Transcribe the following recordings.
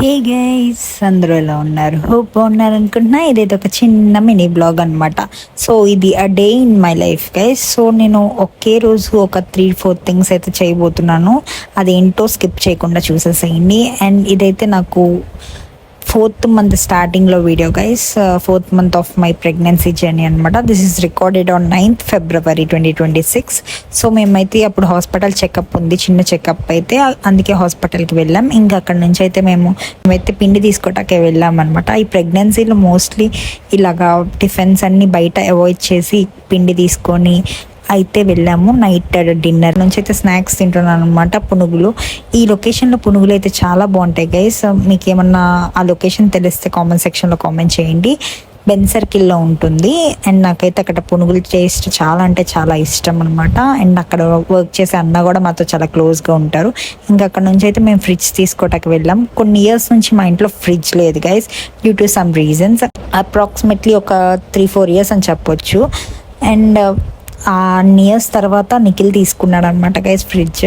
Hey guys, అందరూ ఎలా ఉన్నారు? హోప్ బాగున్నారు అనుకుంటున్నా. ఇదైతే ఒక చిన్న మినీ బ్లాగ్ అనమాట. సో ఇది a day in my life guys. So నేను ఒకే రోజు ఒక 3-4 థింగ్స్ అయితే చేయబోతున్నాను. అదేంటో స్కిప్ చేయకుండా చూసేసేయండి. అండ్ ఇదైతే నాకు 4th మంత్ స్టార్టింగ్లో video guys. 4th month of my pregnancy journey అనమాట. This is recorded on 9th February 2026. So మేమైతే అప్పుడు హాస్పిటల్ చెకప్ ఉంది, చిన్న చెకప్ అయితే, అందుకే హాస్పిటల్కి వెళ్ళాం. ఇంకా అక్కడ నుంచి అయితే మేమైతే పిండి తీసుకోవటానికి వెళ్ళాం అనమాట. ఈ ప్రెగ్నెన్సీలో మోస్ట్లీ ఇలాగా టిఫిన్స్ అన్ని బయట అవాయిడ్ చేసి పిండి తీసుకొని అయితే వెళ్ళాము. నైట్ డిన్నర్ నుంచి అయితే స్నాక్స్ తింటున్నాను అనమాట. పునుగులు, ఈ లొకేషన్లో పునుగులు అయితే చాలా బాగుంటాయి గైస్. మీకు ఏమన్నా ఆ లొకేషన్ తెలిస్తే కామెంట్ సెక్షన్లో కామెంట్ చేయండి. బెన్ సర్కిల్లో ఉంటుంది. అండ్ నాకైతే అక్కడ పునుగులు టేస్ట్ చాలా అంటే చాలా ఇష్టం అనమాట. అండ్ అక్కడ వర్క్ చేసే అన్న కూడా మాతో చాలా క్లోజ్గా ఉంటారు. ఇంకా అక్కడ నుంచి అయితే మేము ఫ్రిడ్జ్ తీసుకోవటానికి వెళ్ళాం. కొన్ని ఇయర్స్ నుంచి మా ఇంట్లో ఫ్రిడ్జ్ లేదు guys, due to some reasons. Approximately ఒక 3-4 ఇయర్స్ అని చెప్పొచ్చు. అండ్ ఆ ఇయర్స్ తర్వాత నిఖిల్ తీసుకున్నాడు అనమాట గైస్ ఫ్రిడ్జ్.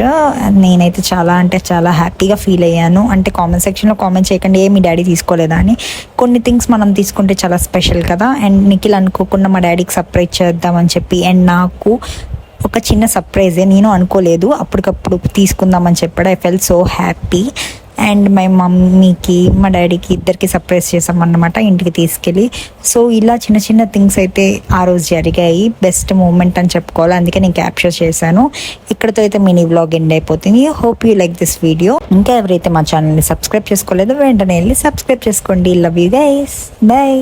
నేనైతే చాలా అంటే చాలా హ్యాపీగా ఫీల్ అయ్యాను. అంటే కామెంట్ సెక్షన్లో కామెంట్ చేయకండి మీ డాడీ తీసుకోలేదా అని. కొన్ని థింగ్స్ మనం తీసుకుంటే చాలా స్పెషల్ కదా. అండ్ నిఖిల్ అనుకోకుండా మా డాడీకి సర్ప్రైజ్ చేద్దామని చెప్పి, అండ్ నాకు ఒక చిన్న సర్ప్రైజే, నేను అనుకోలేదు, అప్పటికప్పుడు తీసుకుందామని చెప్పాడు. I felt so happy. And my మమ్మీకి మా డాడీకి ఇద్దరికి సర్ప్రైజ్ చేసామన్నమాట ఇంటికి తీసుకెళ్ళి. సో ఇలా చిన్న చిన్న థింగ్స్ అయితే ఆ రోజు జరిగాయి. బెస్ట్ మూమెంట్ అని చెప్పుకోవాలి, అందుకే నేను క్యాప్చర్ చేశాను. ఇక్కడతో అయితే మినీ వ్లాగ్ ఎండ్ అయిపోతుంది. Hope you like this video. ఇంకా ఎవరైతే మా ఛానల్ని సబ్స్క్రైబ్ చేసుకోలేదో వెంటనే వెళ్ళి సబ్స్క్రైబ్ చేసుకోండి. Love you guys, by.